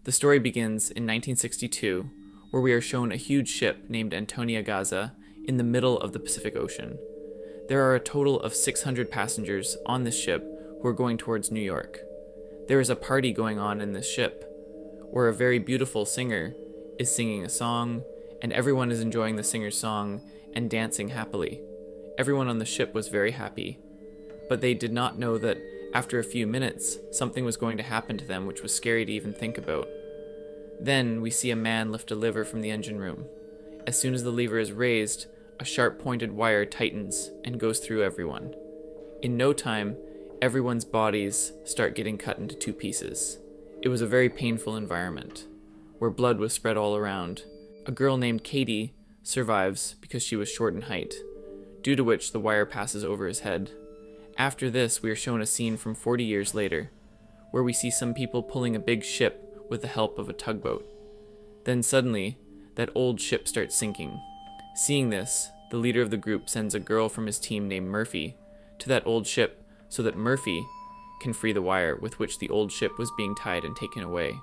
The story begins in 1962, where we are shown a huge ship named Antonia Gaza in the middle of the Pacific Ocean. There are a total of 600 passengers on this ship who are going towards New York. There is a party going on in this ship, where a very beautiful singer is singing a song, and everyone is enjoying the singer's song and dancing happily. Everyone on the ship was very happy, but they did not know that after a few minutes, something was going to happen to them which was scary to even think about. Then we see a man lift a lever from the engine room. As soon as the lever is raised, a sharp-pointed wire tightens and goes through everyone. In no time, everyone's bodies start getting cut into two pieces. It was a very painful environment, where blood was spread all around. A girl named Katie survives because she was short in height, due to which the wire passes over his head. After this, we are shown a scene from 40 years later, where we see some people pulling a big ship with the help of a tugboat. Then suddenly, that old ship starts sinking. Seeing this, the leader of the group sends a girl from his team named Murphy to that old ship so that Murphy can free the wire with which the old ship was being tied and taken away.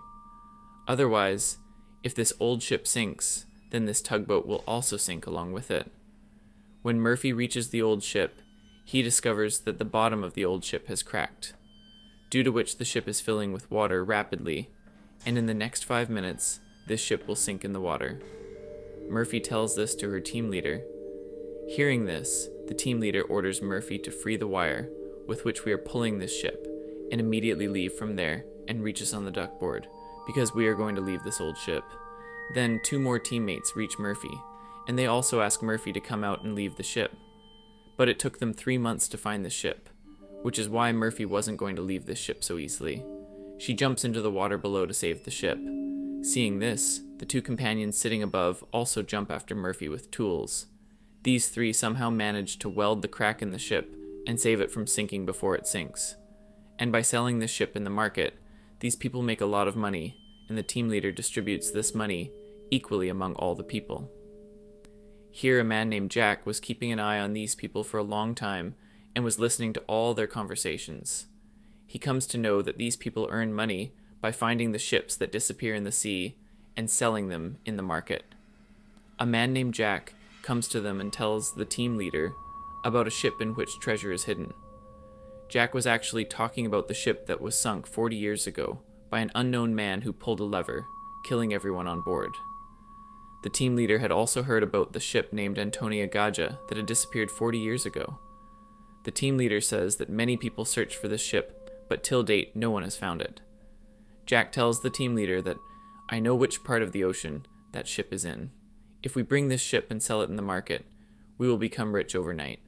Otherwise, if this old ship sinks, then this tugboat will also sink along with it. When Murphy reaches the old ship, he discovers that the bottom of the old ship has cracked, due to which the ship is filling with water rapidly, and in the next 5 minutes, this ship will sink in the water. Murphy tells this to her team leader. Hearing this, the team leader orders Murphy to free the wire with which we are pulling this ship, and immediately leave from there and reach us on the duckboard, because we are going to leave this old ship. Then 2 more teammates reach Murphy, and they also ask Murphy to come out and leave the ship. But it took them 3 months to find the ship, which is why Murphy wasn't going to leave this ship so easily. She jumps into the water below to save the ship. Seeing this, the 2 companions sitting above also jump after Murphy with tools. These 3 somehow manage to weld the crack in the ship and save it from sinking before it sinks. And by selling this ship in the market, these people make a lot of money, and the team leader distributes this money equally among all the people. Here a man named Jack was keeping an eye on these people for a long time and was listening to all their conversations. He comes to know that these people earn money by finding the ships that disappear in the sea and selling them in the market. A man named Jack comes to them and tells the team leader about a ship in which treasure is hidden. Jack was actually talking about the ship that was sunk 40 years ago by an unknown man who pulled a lever, killing everyone on board. The team leader had also heard about the ship named Antonia Gaja that had disappeared 40 years ago. The team leader says that many people searched for this ship, but till date no one has found it. Jack tells the team leader that, "I know which part of the ocean that ship is in. If we bring this ship and sell it in the market, we will become rich overnight."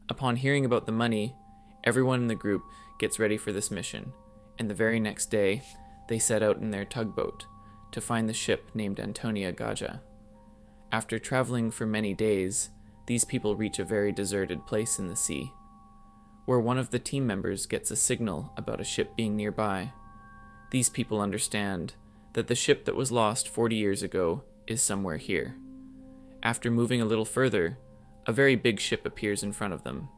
Upon hearing about the money, everyone in the group gets ready for this mission, and the very next day, they set out in their tugboat to find the ship named Antonia Gaja. After traveling for many days, these people reach a very deserted place in the sea, where one of the team members gets a signal about a ship being nearby. These people understand that the ship that was lost 40 years ago is somewhere here. After moving a little further, a very big ship appears in front of them.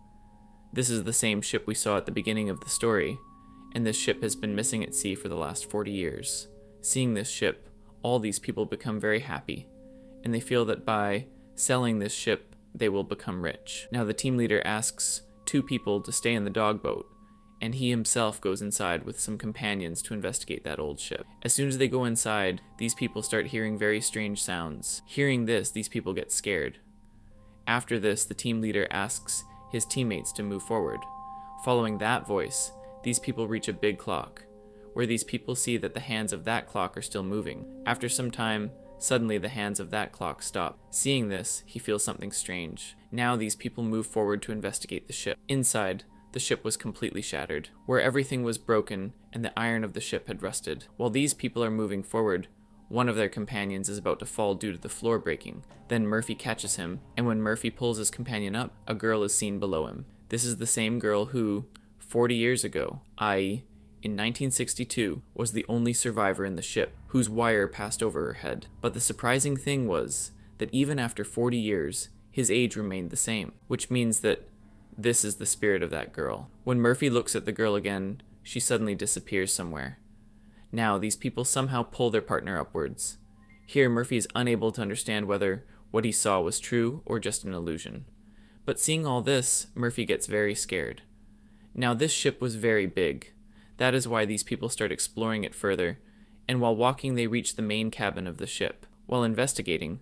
This is the same ship we saw at the beginning of the story, and this ship has been missing at sea for the last 40 years. Seeing this ship, all these people become very happy, and they feel that by selling this ship, they will become rich. Now the team leader asks 2 people to stay in the dogboat, and he himself goes inside with some companions to investigate that old ship. As soon as they go inside, these people start hearing very strange sounds. Hearing this, these people get scared. After this, the team leader asks his teammates to move forward. Following that voice, these people reach a big clock, where these people see that the hands of that clock are still moving. After some time, suddenly the hands of that clock stop. Seeing this, he feels something strange. Now these people move forward to investigate the ship. Inside, the ship was completely shattered, where everything was broken and the iron of the ship had rusted. While these people are moving forward, one of their companions is about to fall due to the floor breaking. Then Murphy catches him, and when Murphy pulls his companion up, a girl is seen below him. This is the same girl who, 40 years ago, i.e., in 1962, was the only survivor in the ship, whose wire passed over her head. But the surprising thing was that even after 40 years, his age remained the same, which means that this is the spirit of that girl. When Murphy looks at the girl again, she suddenly disappears somewhere. Now, these people somehow pull their partner upwards. Here, Murphy is unable to understand whether what he saw was true or just an illusion. But seeing all this, Murphy gets very scared. Now, this ship was very big. That is why these people start exploring it further, and while walking they reach the main cabin of the ship. While investigating,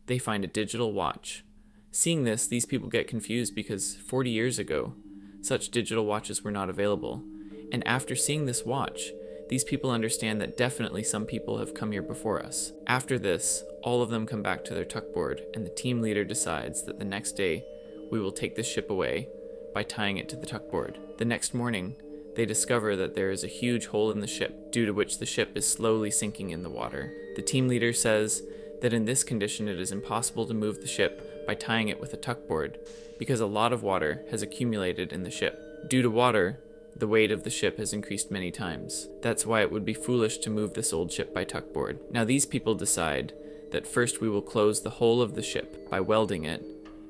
they find a digital watch. Seeing this, these people get confused because 40 years ago, such digital watches were not available. And after seeing this watch, these people understand that definitely some people have come here before us. After this, all of them come back to their tuckboard, and the team leader decides that the next day, we will take this ship away by tying it to the tuckboard. The next morning, they discover that there is a huge hole in the ship, due to which the ship is slowly sinking in the water. The team leader says that in this condition it is impossible to move the ship by tying it with a tuckboard, because a lot of water has accumulated in the ship. Due to water, the weight of the ship has increased many times. That's why it would be foolish to move this old ship by tuckboard. Now these people decide that first we will close the whole of the ship by welding it,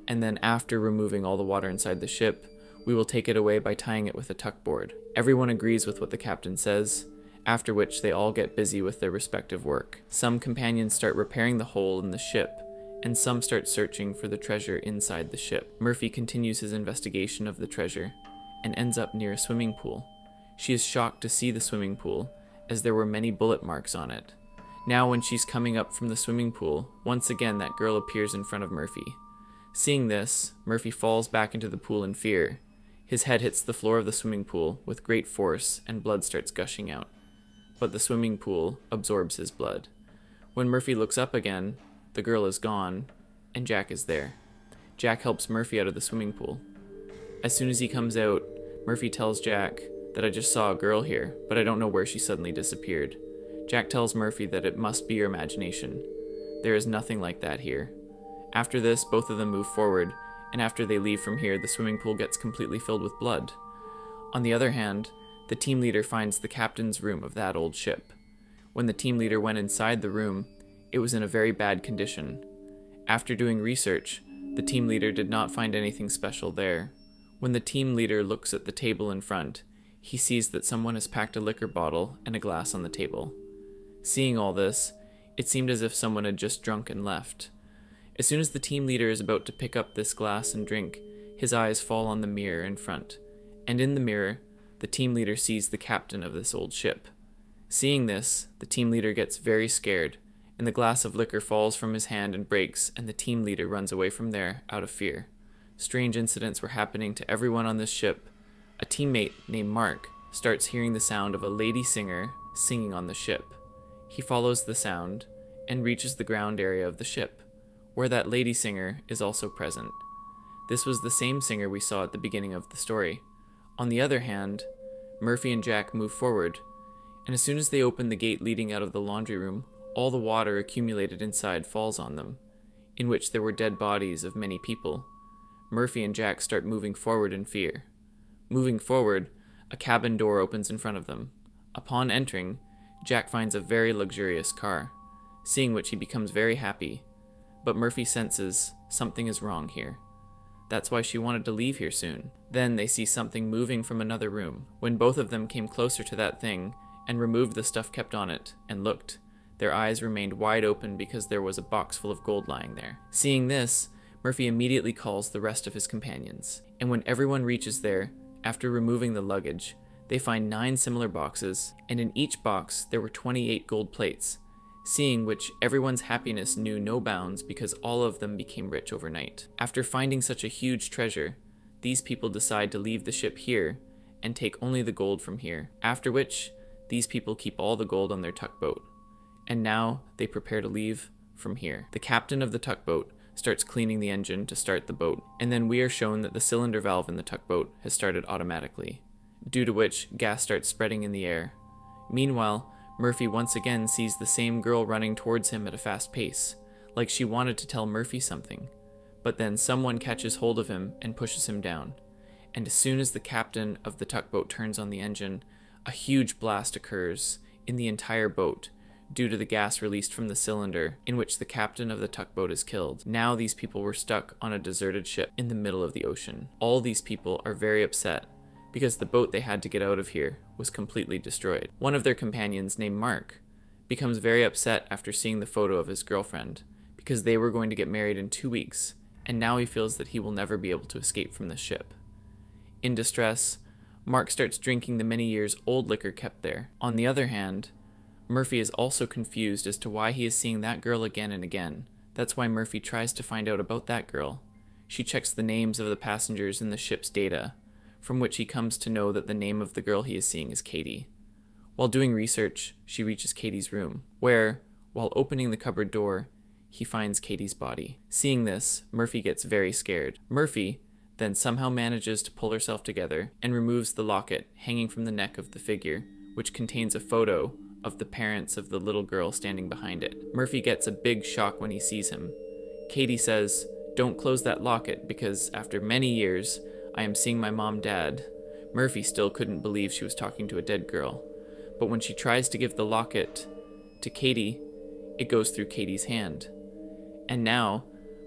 and then after removing all the water inside the ship, we will take it away by tying it with a tuckboard. Everyone agrees with what the captain says, after which they all get busy with their respective work. Some companions start repairing the hole in the ship, and some start searching for the treasure inside the ship. Murphy continues his investigation of the treasure, and ends up near a swimming pool. She is shocked to see the swimming pool, as there were many bullet marks on it. Now when she's coming up from the swimming pool, once again that girl appears in front of Murphy. Seeing this, Murphy falls back into the pool in fear. His head hits the floor of the swimming pool with great force, and blood starts gushing out. But the swimming pool absorbs his blood. When Murphy looks up again, the girl is gone, and Jack is there. Jack helps Murphy out of the swimming pool. As soon as he comes out, Murphy tells Jack that I just saw a girl here, but I don't know where she suddenly disappeared. Jack tells Murphy that it must be your imagination. There is nothing like that here. After this, both of them move forward, and after they leave from here, the swimming pool gets completely filled with blood. On the other hand, the team leader finds the captain's room of that old ship. When the team leader went inside the room, it was in a very bad condition. After doing research, the team leader did not find anything special there. When the team leader looks at the table in front, he sees that someone has packed a liquor bottle and a glass on the table. Seeing all this, it seemed as if someone had just drunk and left. As soon as the team leader is about to pick up this glass and drink, his eyes fall on the mirror in front, and in the mirror, the team leader sees the captain of this old ship. Seeing this, the team leader gets very scared, and the glass of liquor falls from his hand and breaks, and the team leader runs away from there out of fear. Strange incidents were happening to everyone on this ship. A teammate named Mark starts hearing the sound of a lady singer singing on the ship. He follows the sound and reaches the ground area of the ship, where that lady singer is also present. This was the same singer we saw at the beginning of the story. On the other hand, Murphy and Jack move forward, and as soon as they open the gate leading out of the laundry room, all the water accumulated inside falls on them, in which there were dead bodies of many people. Murphy and Jack start moving forward in fear. Moving forward, a cabin door opens in front of them. Upon entering, Jack finds a very luxurious car, seeing which he becomes very happy. But Murphy senses something is wrong here. That's why she wanted to leave here soon. Then they see something moving from another room. When both of them came closer to that thing and removed the stuff kept on it and looked, their eyes remained wide open because there was a box full of gold lying there. Seeing this, Murphy immediately calls the rest of his companions. And when everyone reaches there, after removing the luggage, they find 9 similar boxes, and in each box there were 28 gold plates, seeing which everyone's happiness knew no bounds because all of them became rich overnight. After finding such a huge treasure, these people decide to leave the ship here and take only the gold from here, after which these people keep all the gold on their tugboat. And now they prepare to leave from here. The captain of the tugboat starts cleaning the engine to start the boat, and then we are shown that the cylinder valve in the tugboat has started automatically, due to which gas starts spreading in the air. Meanwhile, Murphy once again sees the same girl running towards him at a fast pace, like she wanted to tell Murphy something, but then someone catches hold of him and pushes him down, and as soon as the captain of the tugboat turns on the engine, a huge blast occurs in the entire boat, due to the gas released from the cylinder, in which the captain of the tugboat is killed. Now these people were stuck on a deserted ship in the middle of the ocean. All these people are very upset, because the boat they had to get out of here was completely destroyed. One of their companions, named Mark, becomes very upset after seeing the photo of his girlfriend, because they were going to get married in 2 weeks, and now he feels that he will never be able to escape from the ship. In distress, Mark starts drinking the many years old liquor kept there. On the other hand, Murphy is also confused as to why he is seeing that girl again and again. That's why Murphy tries to find out about that girl. She checks the names of the passengers in the ship's data, from which he comes to know that the name of the girl he is seeing is Katie. While doing research, she reaches Katie's room, where, while opening the cupboard door, he finds Katie's body. Seeing this, Murphy gets very scared. Murphy then somehow manages to pull herself together and removes the locket hanging from the neck of the figure, which contains a photo of the parents of the little girl standing behind it. Murphy gets a big shock when he sees him. Katie says, "Don't close that locket because after many years, I am seeing my mom dad." Murphy still couldn't believe she was talking to a dead girl, but when she tries to give the locket to Katie, it goes through Katie's hand. And now,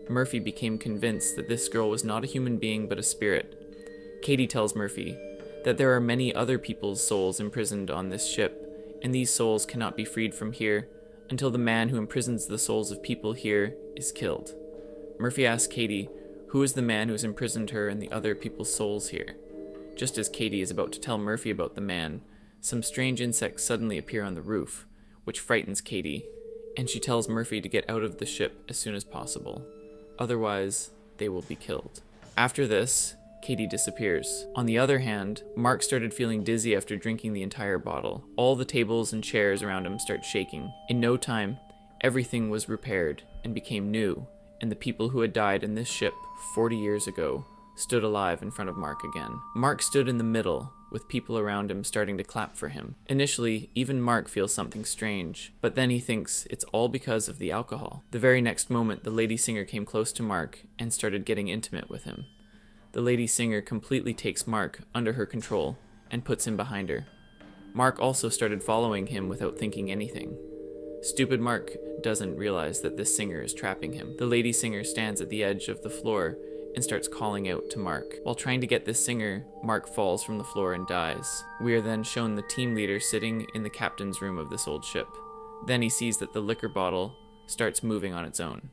Murphy became convinced that this girl was not a human being but a spirit. Katie tells Murphy that there are many other people's souls imprisoned on this ship, and these souls cannot be freed from here until the man who imprisons the souls of people here is killed. Murphy asks Katie, who is the man who has imprisoned her and the other people's souls here? Just as Katie is about to tell Murphy about the man, some strange insects suddenly appear on the roof, which frightens Katie, and she tells Murphy to get out of the ship as soon as possible. Otherwise, they will be killed. After this, Katie disappears. On the other hand, Mark started feeling dizzy after drinking the entire bottle. All the tables and chairs around him start shaking. In no time, everything was repaired and became new, and the people who had died in this ship 40 years ago stood alive in front of Mark again. Mark stood in the middle, with people around him starting to clap for him. Initially, even Mark feels something strange, but then he thinks it's all because of the alcohol. The very next moment, the lady singer came close to Mark and started getting intimate with him. The lady singer completely takes Mark under her control and puts him behind her. Mark also started following him without thinking anything. Stupid Mark doesn't realize that this singer is trapping him. The lady singer stands at the edge of the floor and starts calling out to Mark. While trying to get this singer, Mark falls from the floor and dies. We are then shown the team leader sitting in the captain's room of this old ship. Then he sees that the liquor bottle starts moving on its own.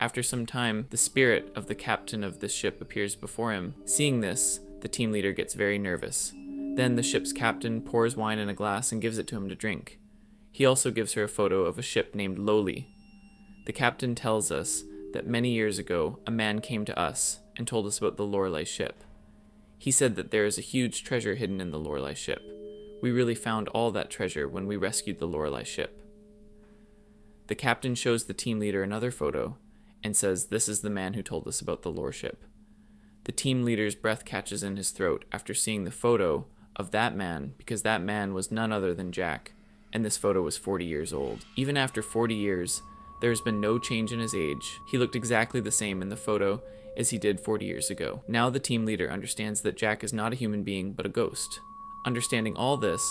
After some time, the spirit of the captain of this ship appears before him. Seeing this, the team leader gets very nervous. Then the ship's captain pours wine in a glass and gives it to him to drink. He also gives her a photo of a ship named Lowly. The captain tells us that many years ago, a man came to us and told us about the Lorelei ship. He said that there is a huge treasure hidden in the Lorelei ship. We really found all that treasure when we rescued the Lorelei ship. The captain shows the team leader another photo and says this is the man who told us about the lore ship. The team leader's breath catches in his throat after seeing the photo of that man, because that man was none other than Jack, and this photo was 40 years old. Even after 40 years, there has been no change in his age. He looked exactly the same in the photo as he did 40 years ago. Now the team leader understands that Jack is not a human being, but a ghost. Understanding all this,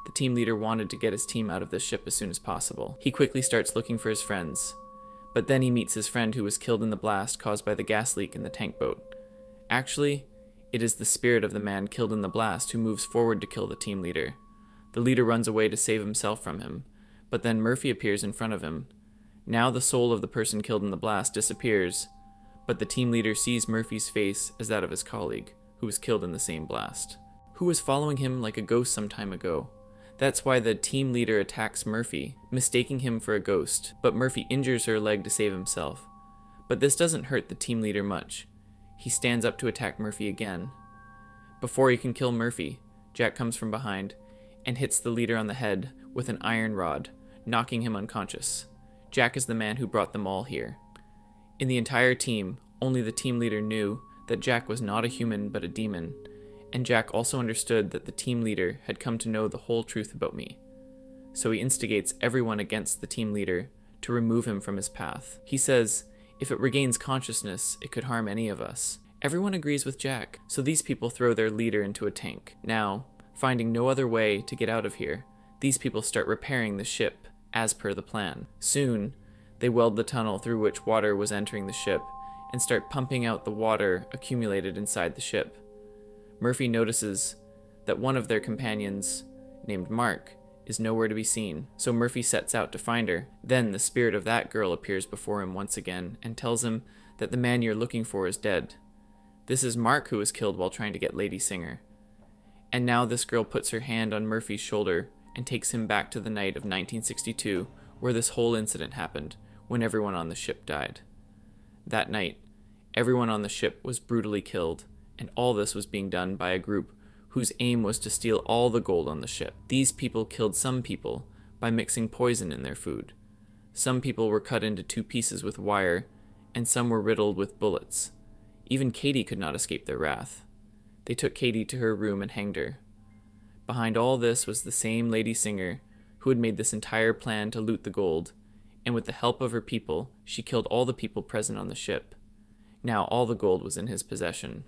the team leader wanted to get his team out of this ship as soon as possible. He quickly starts looking for his friends, but then he meets his friend who was killed in the blast caused by the gas leak in the tank boat. Actually, it is the spirit of the man killed in the blast who moves forward to kill the team leader. The leader runs away to save himself from him, but then Murphy appears in front of him. Now the soul of the person killed in the blast disappears, but the team leader sees Murphy's face as that of his colleague, who was killed in the same blast, who was following him like a ghost some time ago. That's why the team leader attacks Murphy, mistaking him for a ghost, but Murphy injures her leg to save himself. But this doesn't hurt the team leader much. He stands up to attack Murphy again. Before he can kill Murphy, Jack comes from behind and hits the leader on the head with an iron rod, knocking him unconscious. Jack is the man who brought them all here. In the entire team, only the team leader knew that Jack was not a human but a demon, and Jack also understood that the team leader had come to know the whole truth about me. So he instigates everyone against the team leader to remove him from his path. He says, if it regains consciousness, it could harm any of us. Everyone agrees with Jack, so these people throw their leader into a tank. Now, finding no other way to get out of here, these people start repairing the ship as per the plan. Soon, they weld the tunnel through which water was entering the ship and start pumping out the water accumulated inside the ship. Murphy notices that one of their companions, named Mark, is nowhere to be seen, so Murphy sets out to find her. Then the spirit of that girl appears before him once again and tells him that the man you're looking for is dead. This is Mark who was killed while trying to get Lady Singer. And now this girl puts her hand on Murphy's shoulder and takes him back to the night of 1962, where this whole incident happened, when everyone on the ship died. That night, everyone on the ship was brutally killed, and all this was being done by a group whose aim was to steal all the gold on the ship. These people killed some people by mixing poison in their food. Some people were cut into 2 pieces with wire, and some were riddled with bullets. Even Katie could not escape their wrath. They took Katie to her room and hanged her. Behind all this was the same Lady Singer who had made this entire plan to loot the gold, and with the help of her people, she killed all the people present on the ship. Now all the gold was in his possession.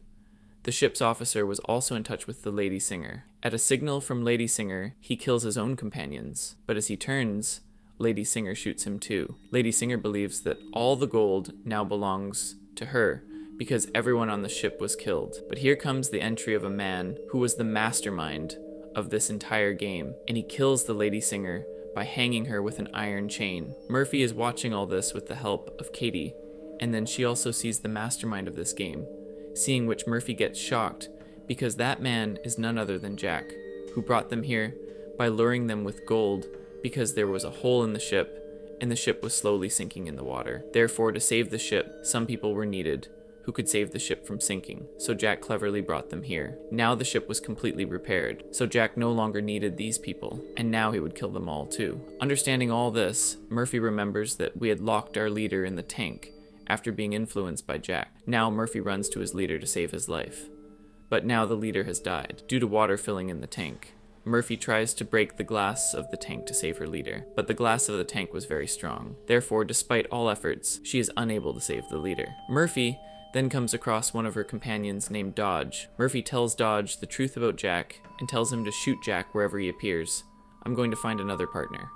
The ship's officer was also in touch with the Lady Singer. At a signal from Lady Singer, he kills his own companions, but as he turns, Lady Singer shoots him too. Lady Singer believes that all the gold now belongs to her, because everyone on the ship was killed. But here comes the entry of a man who was the mastermind of this entire game, and he kills the Lady Singer by hanging her with an iron chain. Murphy is watching all this with the help of Katie, and then she also sees the mastermind of this game, seeing which Murphy gets shocked, because that man is none other than Jack, who brought them here by luring them with gold because there was a hole in the ship, and the ship was slowly sinking in the water. Therefore, to save the ship, some people were needed who could save the ship from sinking, so Jack cleverly brought them here. Now the ship was completely repaired, so Jack no longer needed these people, and now he would kill them all too. Understanding all this, Murphy remembers that we had locked our leader in the tank after being influenced by Jack. Now Murphy runs to his leader to save his life. But now the leader has died, due to water filling in the tank. Murphy tries to break the glass of the tank to save her leader, but the glass of the tank was very strong. Therefore, despite all efforts, she is unable to save the leader. Murphy then comes across one of her companions named Dodge. Murphy tells Dodge the truth about Jack and tells him to shoot Jack wherever he appears. I'm going to find another partner.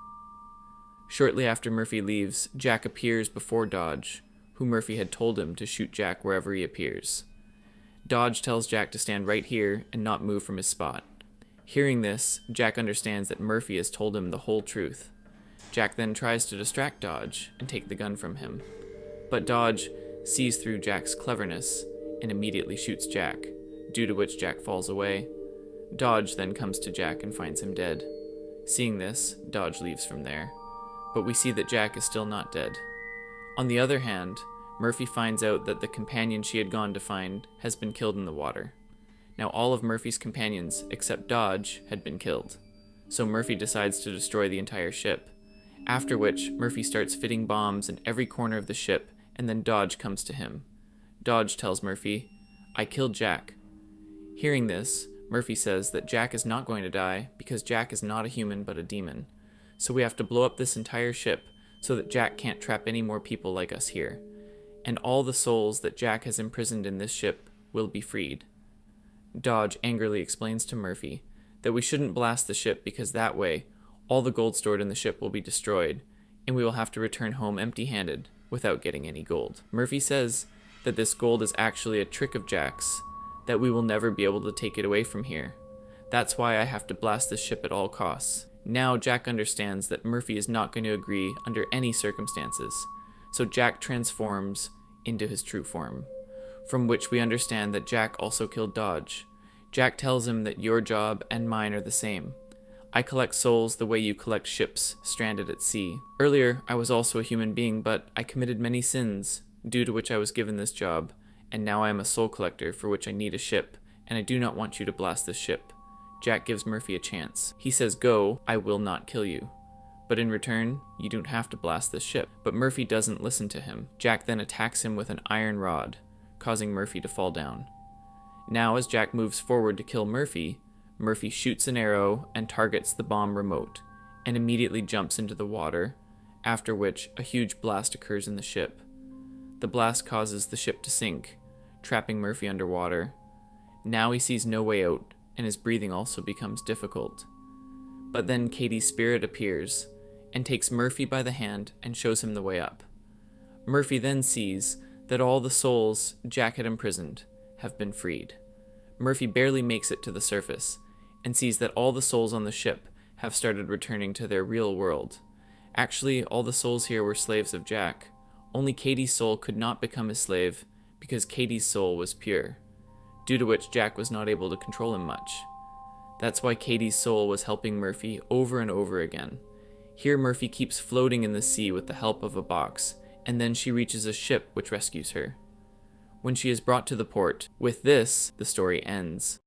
Shortly after Murphy leaves, Jack appears before Dodge, who Murphy had told him to shoot Jack wherever he appears. Dodge tells Jack to stand right here and not move from his spot. Hearing this, Jack understands that Murphy has told him the whole truth. Jack then tries to distract Dodge and take the gun from him. But Dodge sees through Jack's cleverness and immediately shoots Jack, due to which Jack falls away. Dodge then comes to Jack and finds him dead. Seeing this, Dodge leaves from there, but we see that Jack is still not dead. On the other hand, Murphy finds out that the companion she had gone to find has been killed in the water. Now all of Murphy's companions, except Dodge, had been killed, so Murphy decides to destroy the entire ship, after which Murphy starts fitting bombs in every corner of the ship, and then Dodge comes to him. Dodge tells Murphy, "I killed Jack." Hearing this, Murphy says that Jack is not going to die because Jack is not a human but a demon, so we have to blow up this entire ship so that Jack can't trap any more people like us here, and all the souls that Jack has imprisoned in this ship will be freed. Dodge angrily explains to Murphy that we shouldn't blast the ship because that way, all the gold stored in the ship will be destroyed, and we will have to return home empty-handed without getting any gold. Murphy says that this gold is actually a trick of Jack's, that we will never be able to take it away from here. That's why I have to blast this ship at all costs. Now Jack understands that Murphy is not going to agree under any circumstances, so Jack transforms into his true form, from which we understand that Jack also killed Dodge. Jack tells him that your job and mine are the same. I collect souls the way you collect ships stranded at sea. Earlier, I was also a human being, but I committed many sins, due to which I was given this job, and now I am a soul collector for which I need a ship, and I do not want you to blast this ship. Jack gives Murphy a chance. He says, "Go, I will not kill you. But in return, you don't have to blast this ship." But Murphy doesn't listen to him. Jack then attacks him with an iron rod, causing Murphy to fall down. Now, as Jack moves forward to kill Murphy, Murphy shoots an arrow and targets the bomb remote, and immediately jumps into the water, after which a huge blast occurs in the ship. The blast causes the ship to sink, trapping Murphy underwater. Now he sees no way out, and his breathing also becomes difficult. But then Katie's spirit appears, and takes Murphy by the hand and shows him the way up. Murphy then sees that all the souls Jack had imprisoned have been freed. Murphy barely makes it to the surface, and sees that all the souls on the ship have started returning to their real world. Actually, all the souls here were slaves of Jack. Only Katie's soul could not become his slave because Katie's soul was pure, due to which Jack was not able to control him much. That's why Katie's soul was helping Murphy over and over again. Here Murphy keeps floating in the sea with the help of a box, and then she reaches a ship which rescues her. When she is brought to the port, with this, the story ends.